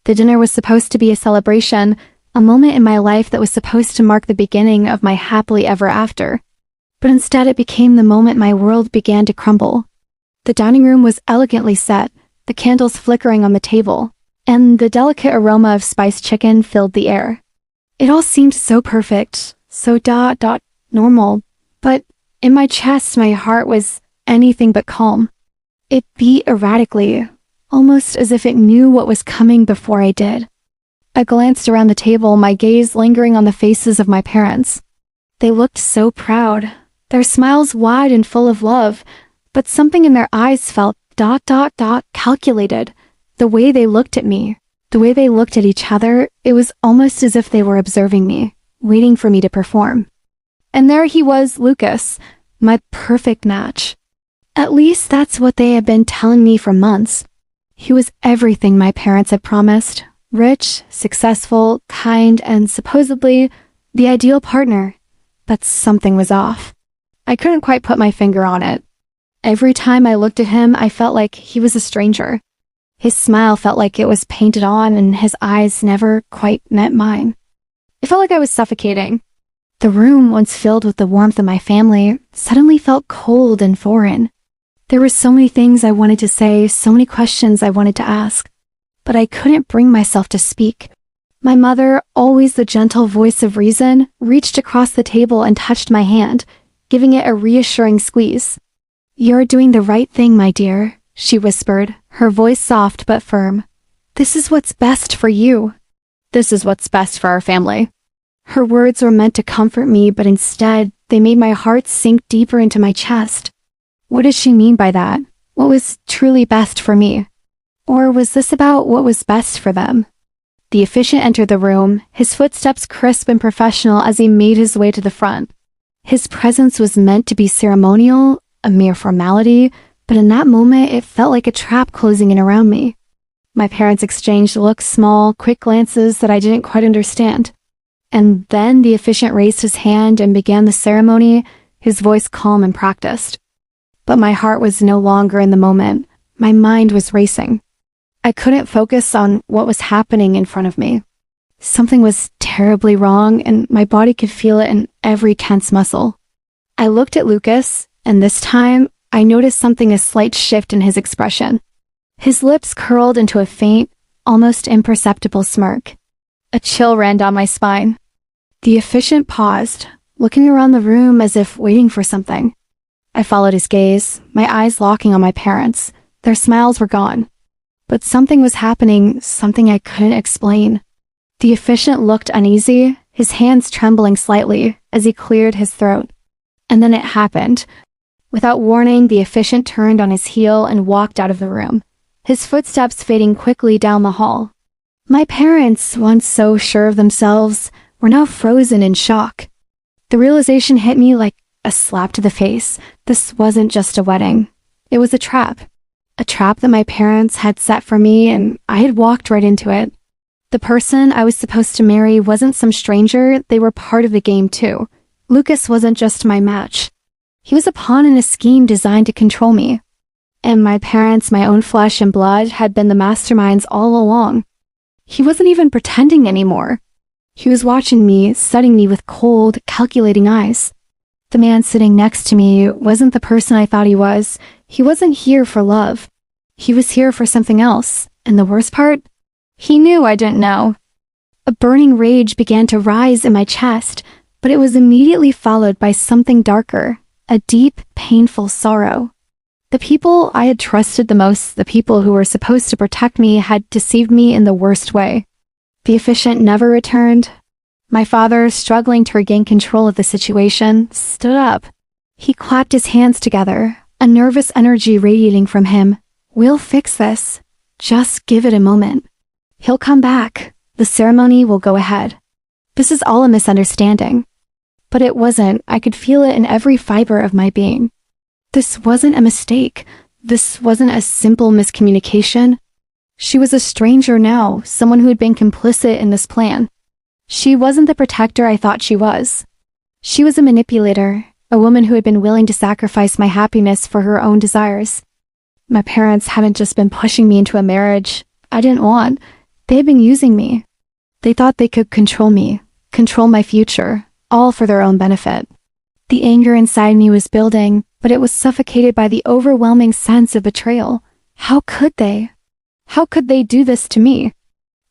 The dinner was supposed to be a celebration, a moment in my life that was supposed to mark the beginning of my happily ever after. But instead it became the moment my world began to crumble. The dining room was elegantly set, the candles flickering on the table, and the delicate aroma of spiced chicken filled the air. It all seemed so perfect, so normal, but in my chest my heart was anything but calm. It beat erratically, almost as if it knew what was coming before I did. I glanced around the table, my gaze lingering on the faces of my parents. They looked so proud, their smiles wide and full of love, but something in their eyes felt calculated. The way they looked at me, the way they looked at each other, it was almost as if they were observing me, waiting for me to perform. And there he was, Lucas, my perfect match. At least that's what they had been telling me for months. He was everything my parents had promised. Rich, successful, kind, and supposedly the ideal partner. But something was off. I couldn't quite put my finger on it. Every time I looked at him, I felt like he was a stranger. His smile felt like it was painted on, and his eyes never quite met mine. It felt like I was suffocating. The room, once filled with the warmth of my family, suddenly felt cold and foreign. There were so many things I wanted to say, so many questions I wanted to ask, but I couldn't bring myself to speak. My mother, always the gentle voice of reason, reached across the table and touched my hand, giving it a reassuring squeeze. "You're doing the right thing, my dear," she whispered, her voice soft but firm. "This is what's best for you. This is what's best for our family." Her words were meant to comfort me, but instead, they made my heart sink deeper into my chest. What did she mean by that? What was truly best for me? Or was this about what was best for them? The officiant entered the room, his footsteps crisp and professional as he made his way to the front. His presence was meant to be ceremonial, a mere formality, but in that moment it felt like a trap closing in around me. My parents exchanged looks, small, quick glances that I didn't quite understand. And then the officiant raised his hand and began the ceremony, his voice calm and practiced. But my heart was no longer in the moment. My mind was racing. I couldn't focus on what was happening in front of me. Something was terribly wrong, and my body could feel it in every tense muscle. I looked at Lucas, and this time, I noticed a slight shift in his expression. His lips curled into a faint, almost imperceptible smirk. A chill ran down my spine. The officiant paused, looking around the room as if waiting for something. I followed his gaze, my eyes locking on my parents. Their smiles were gone. But something was happening, something I couldn't explain. The officiant looked uneasy, his hands trembling slightly as he cleared his throat. And then it happened. Without warning, the officiant turned on his heel and walked out of the room, his footsteps fading quickly down the hall. My parents, once so sure of themselves, were now frozen in shock. The realization hit me like a slap to the face. This wasn't just a wedding. It was a trap. A trap that my parents had set for me, and I had walked right into it. The person I was supposed to marry wasn't some stranger, they were part of the game too. Lucas wasn't just my match. He was a pawn in a scheme designed to control me. And my parents, my own flesh and blood, had been the masterminds all along. He wasn't even pretending anymore. He was watching me, studying me with cold, calculating eyes. The man sitting next to me wasn't the person I thought he was. He wasn't here for love. He was here for something else. And the worst part? He knew I didn't know. A burning rage began to rise in my chest, but it was immediately followed by something darker, a deep, painful sorrow. The people I had trusted the most, the people who were supposed to protect me, had deceived me in the worst way. The officiant never returned. My father, struggling to regain control of the situation, stood up. He clapped his hands together, a nervous energy radiating from him. "We'll fix this. Just give it a moment. He'll come back. The ceremony will go ahead. This is all a misunderstanding." But it wasn't. I could feel it in every fiber of my being. This wasn't a mistake. This wasn't a simple miscommunication. She was a stranger now, someone who had been complicit in this plan. She wasn't the protector I thought she was. She was a manipulator, a woman who had been willing to sacrifice my happiness for her own desires. My parents hadn't just been pushing me into a marriage I didn't want. They had been using me. They thought they could control me, control my future, all for their own benefit. The anger inside me was building, but it was suffocated by the overwhelming sense of betrayal. How could they? How could they do this to me?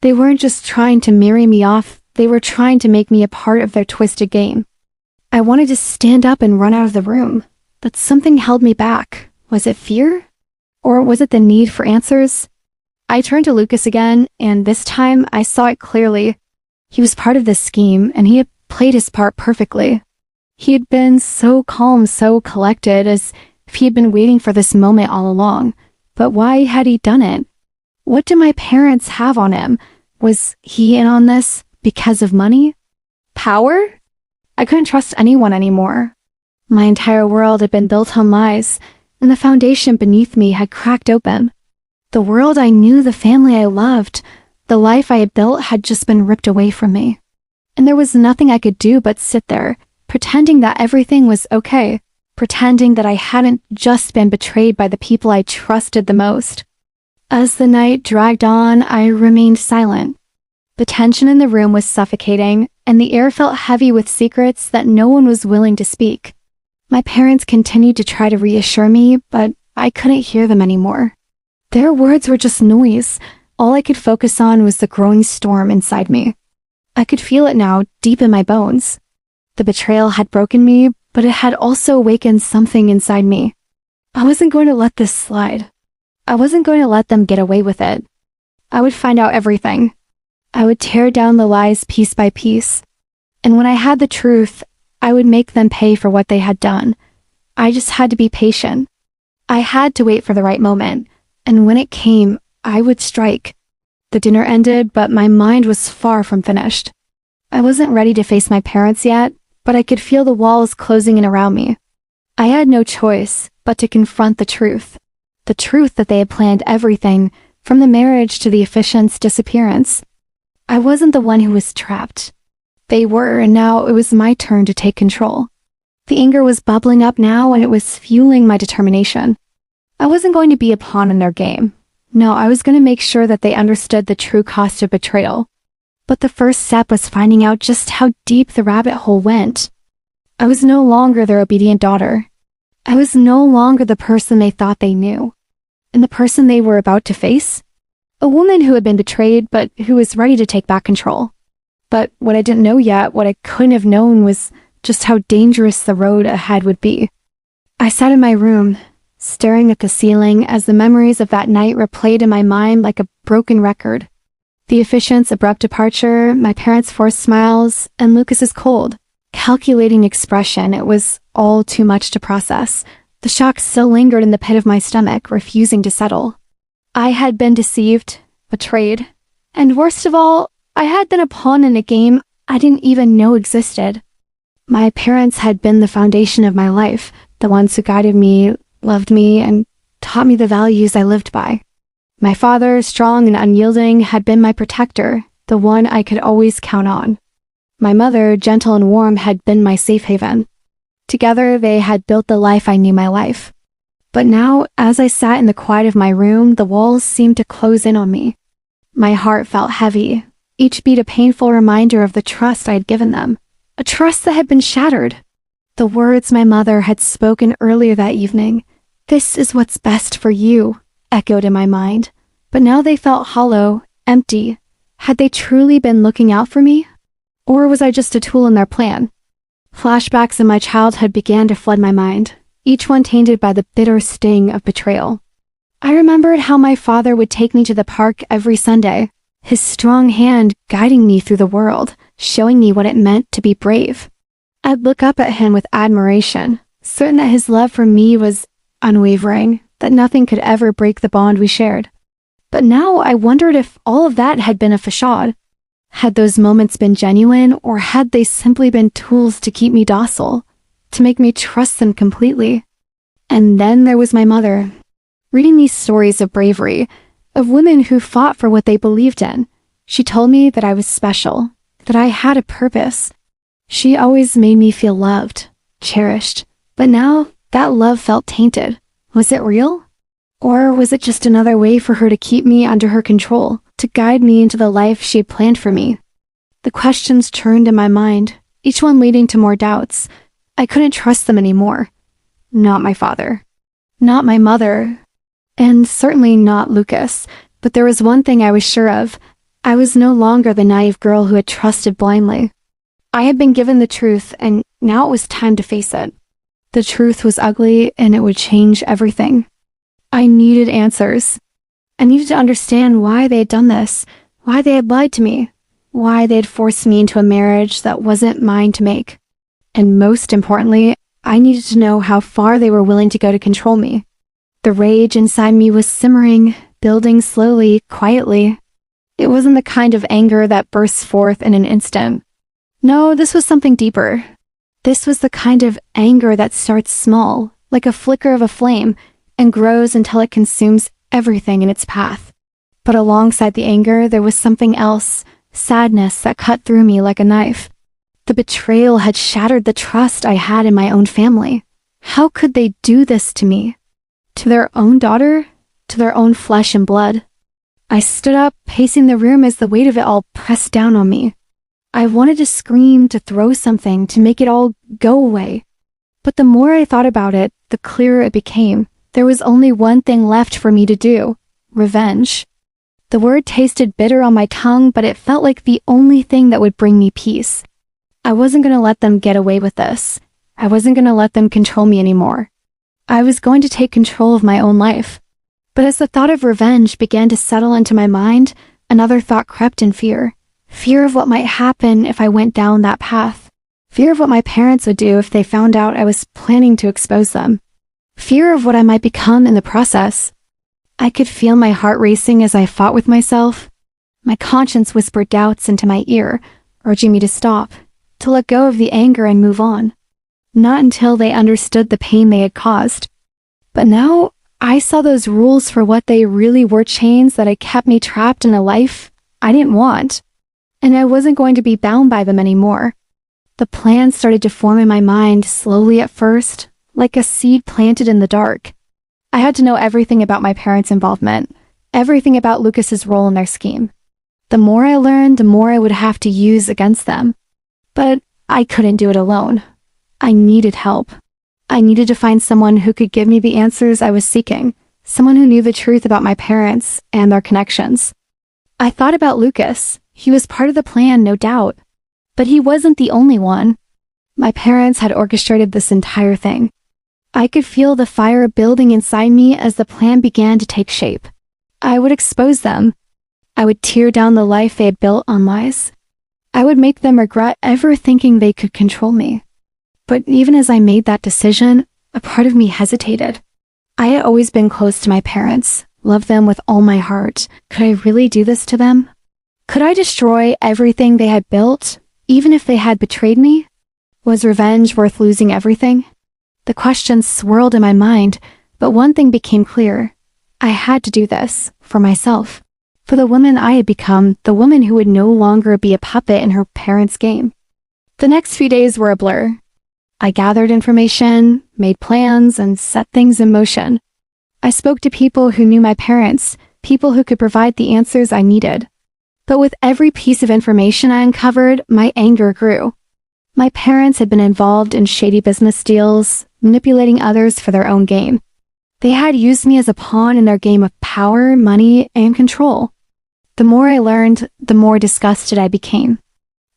They weren't just trying to marry me off, they were trying to make me a part of their twisted game. I wanted to stand up and run out of the room, but something held me back. Was it fear? Or was it the need for answers? I turned to Lucas again, and this time I saw it clearly. He was part of this scheme, and he had played his part perfectly. He had been so calm, so collected, as if he had been waiting for this moment all along. But why had he done it? What did my parents have on him? Was he in on this because of money? Power? I couldn't trust anyone anymore. My entire world had been built on lies, and the foundation beneath me had cracked open. The world I knew, the family I loved, the life I had built had just been ripped away from me. And there was nothing I could do but sit there, pretending that everything was okay, pretending that I hadn't just been betrayed by the people I trusted the most. As the night dragged on, I remained silent. The tension in the room was suffocating, and the air felt heavy with secrets that no one was willing to speak. My parents continued to try to reassure me, but I couldn't hear them anymore. Their words were just noise. All I could focus on was the growing storm inside me. I could feel it now, deep in my bones. The betrayal had broken me, but it had also awakened something inside me. I wasn't going to let this slide. I wasn't going to let them get away with it. I would find out everything. I would tear down the lies piece by piece. And when I had the truth, I would make them pay for what they had done. I just had to be patient. I had to wait for the right moment. And when it came, I would strike. The dinner ended, but my mind was far from finished. I wasn't ready to face my parents yet, but I could feel the walls closing in around me. I had no choice but to confront the truth. The truth that they had planned everything, from the marriage to the Officiant's disappearance. I wasn't the one who was trapped. They were, and now it was my turn to take control. The anger was bubbling up now, and it was fueling my determination. I wasn't going to be a pawn in their game. No, I was going to make sure that they understood the true cost of betrayal. But the first step was finding out just how deep the rabbit hole went. I was no longer their obedient daughter. I was no longer the person they thought they knew. And the person they were about to face? A woman who had been betrayed, but who was ready to take back control. But what I didn't know yet, what I couldn't have known, was just how dangerous the road ahead would be. I sat in my room, staring at the ceiling as the memories of that night replayed in my mind like a broken record. The Officiant's abrupt departure, my parents' forced smiles, and Lucas's cold, calculating expression. It was all too much to process. The shock still lingered in the pit of my stomach, refusing to settle. I had been deceived, betrayed, and worst of all, I had been a pawn in a game I didn't even know existed. My parents had been the foundation of my life, the ones who guided me, loved me, and taught me the values I lived by. My father, strong and unyielding, had been my protector, the one I could always count on. My mother, gentle and warm, had been my safe haven. Together, they had built the life I knew my life. But now, as I sat in the quiet of my room, the walls seemed to close in on me. My heart felt heavy, each beat a painful reminder of the trust I had given them, a trust that had been shattered. The words my mother had spoken earlier that evening, "This is what's best for you," echoed in my mind. But now they felt hollow, empty. Had they truly been looking out for me? Or was I just a tool in their plan? Flashbacks of my childhood began to flood my mind, each one tainted by the bitter sting of betrayal. I remembered how my father would take me to the park every Sunday, his strong hand guiding me through the world, showing me what it meant to be brave. I'd look up at him with admiration, certain that his love for me was unwavering, that nothing could ever break the bond we shared. But now I wondered if all of that had been a facade. Had those moments been genuine, or had they simply been tools to keep me docile, to make me trust them completely? And then there was my mother, reading these stories of bravery, of women who fought for what they believed in. She told me that I was special, that I had a purpose. She always made me feel loved, cherished. But now, that love felt tainted. Was it real? Or was it just another way for her to keep me under her control, to to guide me into the life she had planned for me. The questions churned in my mind, each one leading to more doubts. I couldn't trust them anymore. Not my father. Not my mother. And certainly not Lucas. But there was one thing I was sure of. I was no longer the naive girl who had trusted blindly. I had been given the truth, and now it was time to face it. The truth was ugly, and it would change everything. I needed answers. I needed to understand why they had done this, why they had lied to me, why they had forced me into a marriage that wasn't mine to make. And most importantly, I needed to know how far they were willing to go to control me. The rage inside me was simmering, building slowly, quietly. It wasn't the kind of anger that bursts forth in an instant. No, this was something deeper. This was the kind of anger that starts small, like a flicker of a flame, and grows until it consumes everything in its path. But alongside the anger, there was something else, sadness that cut through me like a knife. The betrayal had shattered the trust I had in my own family. How could they do this to me? To their own daughter? To their own flesh and blood? I stood up, pacing the room as the weight of it all pressed down on me. I wanted to scream, to throw something, to make it all go away. But the more I thought about it, the clearer it became. There was only one thing left for me to do: revenge. The word tasted bitter on my tongue, but it felt like the only thing that would bring me peace. I wasn't going to let them get away with this. I wasn't going to let them control me anymore. I was going to take control of my own life. But as the thought of revenge began to settle into my mind, another thought crept in: fear. Fear of what might happen if I went down that path. Fear of what my parents would do if they found out I was planning to expose them. Fear of what I might become in the process. I could feel my heart racing as I fought with myself. My conscience whispered doubts into my ear, urging me to stop, to let go of the anger and move on. Not until they understood the pain they had caused. But now, I saw those rules for what they really were: chains that had kept me trapped in a life I didn't want. And I wasn't going to be bound by them anymore. The plan started to form in my mind, slowly at first, like a seed planted in the dark. I had to know everything about my parents' involvement, everything about Lucas's role in their scheme. The more I learned, the more I would have to use against them. But I couldn't do it alone. I needed help. I needed to find someone who could give me the answers I was seeking, someone who knew the truth about my parents and their connections. I thought about Lucas. He was part of the plan, no doubt. But he wasn't the only one. My parents had orchestrated this entire thing. I could feel the fire building inside me as the plan began to take shape. I would expose them. I would tear down the life they had built on lies. I would make them regret ever thinking they could control me. But even as I made that decision, a part of me hesitated. I had always been close to my parents, loved them with all my heart. Could I really do this to them? Could I destroy everything they had built, even if they had betrayed me? Was revenge worth losing everything? The questions swirled in my mind, but one thing became clear. I had to do this, for myself. For the woman I had become, the woman who would no longer be a puppet in her parents' game. The next few days were a blur. I gathered information, made plans, and set things in motion. I spoke to people who knew my parents, people who could provide the answers I needed. But with every piece of information I uncovered, my anger grew. My parents had been involved in shady business deals, manipulating others for their own gain. They had used me as a pawn in their game of power, money, and control. The more I learned, the more disgusted I became.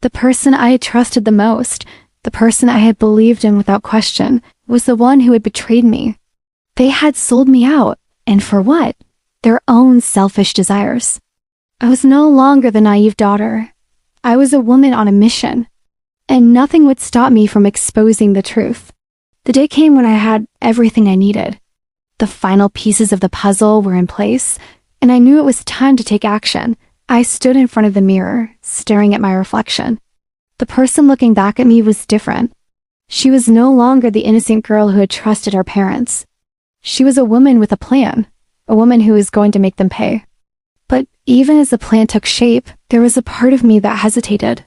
The person I had trusted the most, the person I had believed in without question, was the one who had betrayed me. They had sold me out, and for what? Their own selfish desires. I was no longer the naive daughter. I was a woman on a mission, and nothing would stop me from exposing the truth. The day came when I had everything I needed. The final pieces of the puzzle were in place, and I knew it was time to take action. I stood in front of the mirror, staring at my reflection. The person looking back at me was different. She was no longer the innocent girl who had trusted her parents. She was a woman with a plan, a woman who was going to make them pay. But even as the plan took shape, there was a part of me that hesitated.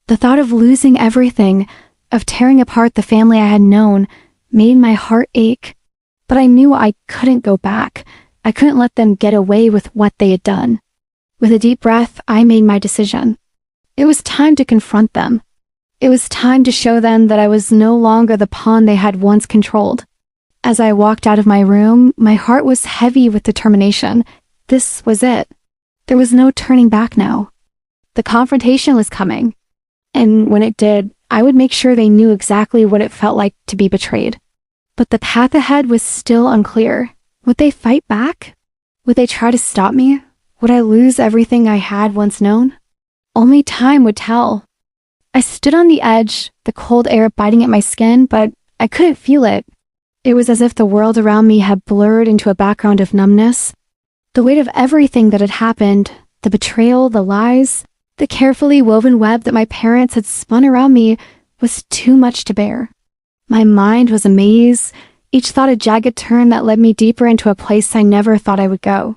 The thought of losing everything, of tearing apart the family I had known, made my heart ache. But I knew I couldn't go back. I couldn't let them get away with what they had done. With a deep breath, I made my decision. It was time to confront them. It was time to show them that I was no longer the pawn they had once controlled. As I walked out of my room, my heart was heavy with determination. This was it. There was no turning back now. The confrontation was coming. And when it did, I would make sure they knew exactly what it felt like to be betrayed. But the path ahead was still unclear. Would they fight back? Would they try to stop me? Would I lose everything I had once known? Only time would tell. I stood on the edge, the cold air biting at my skin, but I couldn't feel it. It was as if the world around me had blurred into a background of numbness. The weight of everything that had happened, the betrayal, the lies, the carefully woven web that my parents had spun around me, was too much to bear. My mind was a maze, each thought a jagged turn that led me deeper into a place I never thought I would go.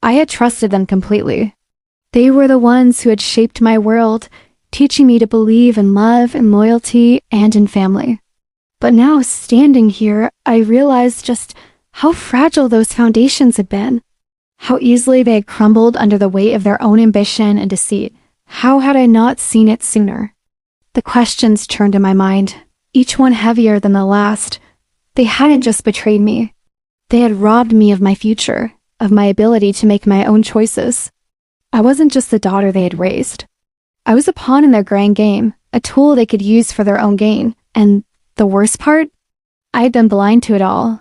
I had trusted them completely. They were the ones who had shaped my world, teaching me to believe in love and loyalty and in family. But now, standing here, I realized just how fragile those foundations had been. How easily they had crumbled under the weight of their own ambition and deceit. How had I not seen it sooner? The questions churned in my mind, each one heavier than the last. They hadn't just betrayed me. They had robbed me of my future, of my ability to make my own choices. I wasn't just the daughter they had raised. I was a pawn in their grand game, a tool they could use for their own gain. And the worst part? I had been blind to it all.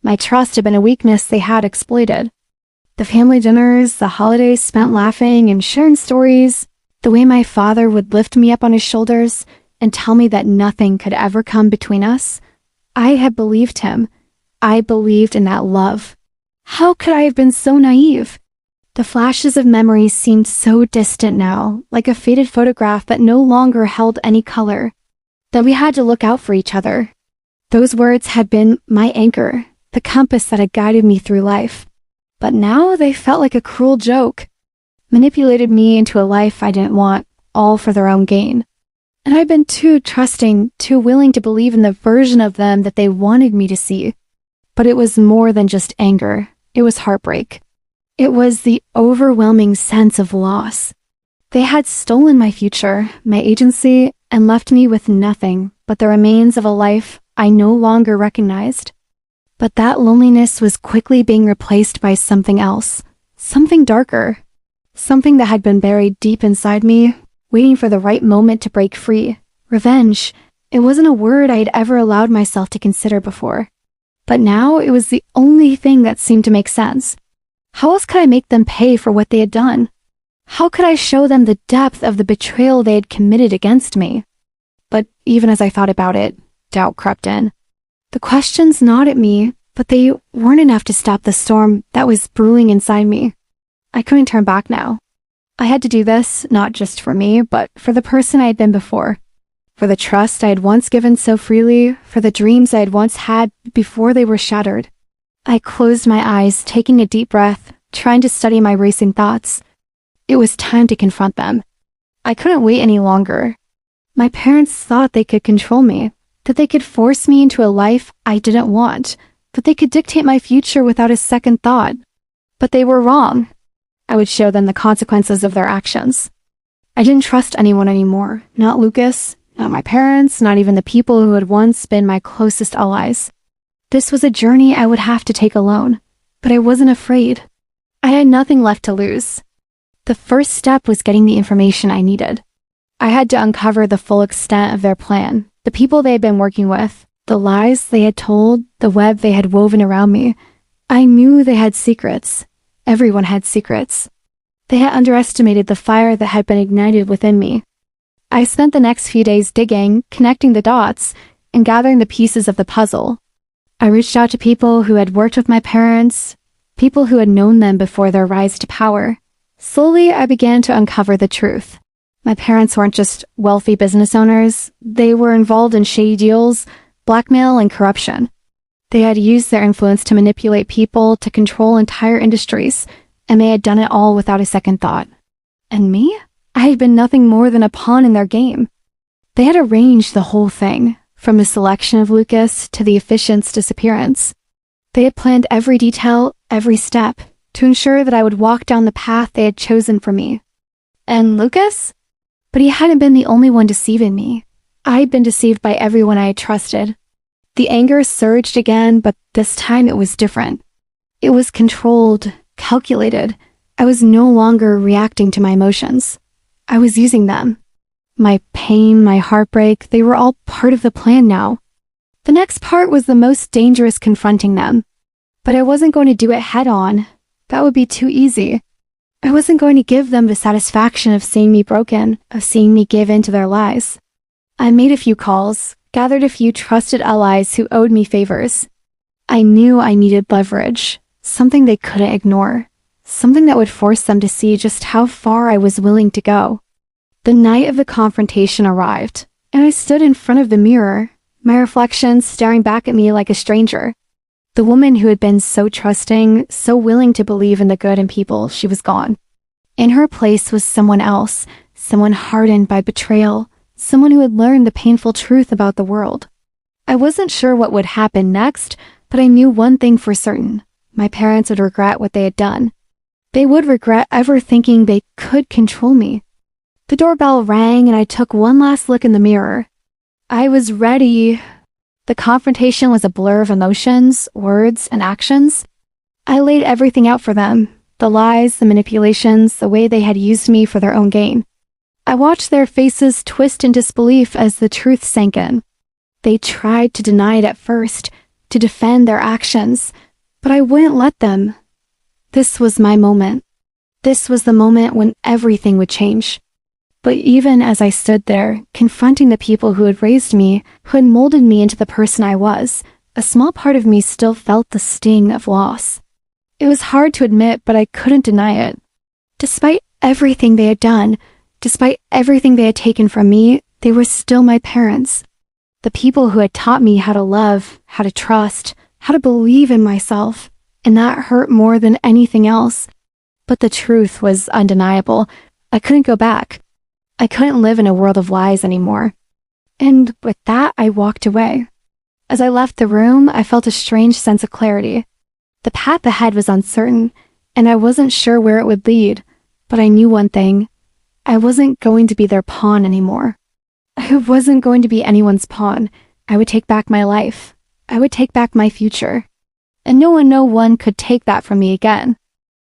My trust had been a weakness they had exploited. The family dinners, the holidays spent laughing and sharing stories, the way my father would lift me up on his shoulders and tell me that nothing could ever come between us. I had believed him. I believed in that love. How could I have been so naive? The flashes of memory seemed so distant now, like a faded photograph that no longer held any color. That we had to look out for each other. Those words had been my anchor, the compass that had guided me through life. But now they felt like a cruel joke. Manipulated me into a life I didn't want, all for their own gain. And I'd been too trusting, too willing to believe in the version of them that they wanted me to see. But it was more than just anger. It was heartbreak. It was the overwhelming sense of loss. They had stolen my future, my agency, and left me with nothing but the remains of a life I no longer recognized. But that loneliness was quickly being replaced by something else, something darker, something that had been buried deep inside me, waiting for the right moment to break free. Revenge. It wasn't a word I had ever allowed myself to consider before. But now it was the only thing that seemed to make sense. How else could I make them pay for what they had done? How could I show them the depth of the betrayal they had committed against me? But even as I thought about it, doubt crept in. The questions gnawed at me, but they weren't enough to stop the storm that was brewing inside me. I couldn't turn back now. I had to do this, not just for me, but for the person I had been before. For the trust I had once given so freely, for the dreams I had once had before they were shattered. I closed my eyes, taking a deep breath, trying to study my racing thoughts. It was time to confront them. I couldn't wait any longer. My parents thought they could control me, that they could force me into a life I didn't want, that they could dictate my future without a second thought. But they were wrong. I would show them the consequences of their actions. I didn't trust anyone anymore, not Lucas, not my parents, not even the people who had once been my closest allies. This was a journey I would have to take alone, but I wasn't afraid. I had nothing left to lose. The first step was getting the information I needed. I had to uncover the full extent of their plan, the people they had been working with, the lies they had told, the web they had woven around me. I knew they had secrets. Everyone had secrets. They had underestimated the fire that had been ignited within me. I spent the next few days digging, connecting the dots, and gathering the pieces of the puzzle. I reached out to people who had worked with my parents, people who had known them before their rise to power. Slowly, I began to uncover the truth. My parents weren't just wealthy business owners. They were involved in shady deals, blackmail, and corruption. They had used their influence to manipulate people, to control entire industries, and they had done it all without a second thought. And me? I had been nothing more than a pawn in their game. They had arranged the whole thing, from the selection of Lucas to the Officiant's disappearance. They had planned every detail, every step, to ensure that I would walk down the path they had chosen for me. And Lucas? But he hadn't been the only one deceiving me. I had been deceived by everyone I had trusted. The anger surged again, but this time it was different. It was controlled, calculated. I was no longer reacting to my emotions. I was using them. My pain, my heartbreak, they were all part of the plan now. The next part was the most dangerous, confronting them. But I wasn't going to do it head on. That would be too easy. I wasn't going to give them the satisfaction of seeing me broken, of seeing me give in to their lies. I made a few calls, gathered a few trusted allies who owed me favors. I knew I needed leverage, something they couldn't ignore, something that would force them to see just how far I was willing to go. The night of the confrontation arrived, and I stood in front of the mirror, my reflection staring back at me like a stranger. The woman who had been so trusting, so willing to believe in the good in people, she was gone. In her place was someone else, someone hardened by betrayal, someone who had learned the painful truth about the world. I wasn't sure what would happen next, but I knew one thing for certain. My parents would regret what they had done. They would regret ever thinking they could control me. The doorbell rang and I took one last look in the mirror. I was ready. The confrontation was a blur of emotions, words, and actions. I laid everything out for them, the lies, the manipulations, the way they had used me for their own gain. I watched their faces twist in disbelief as the truth sank in. They tried to deny it at first, to defend their actions, but I wouldn't let them. This was my moment. This was the moment when everything would change. But even as I stood there, confronting the people who had raised me, who had molded me into the person I was, a small part of me still felt the sting of loss. It was hard to admit, but I couldn't deny it. Despite everything they had done, despite everything they had taken from me, they were still my parents. The people who had taught me how to love, how to trust, how to believe in myself, and that hurt more than anything else. But the truth was undeniable. I couldn't go back. I couldn't live in a world of lies anymore. And with that, I walked away. As I left the room, I felt a strange sense of clarity. The path ahead was uncertain, and I wasn't sure where it would lead, but I knew one thing. I wasn't going to be their pawn anymore. I wasn't going to be anyone's pawn. I would take back my life. I would take back my future. And no one could take that from me again.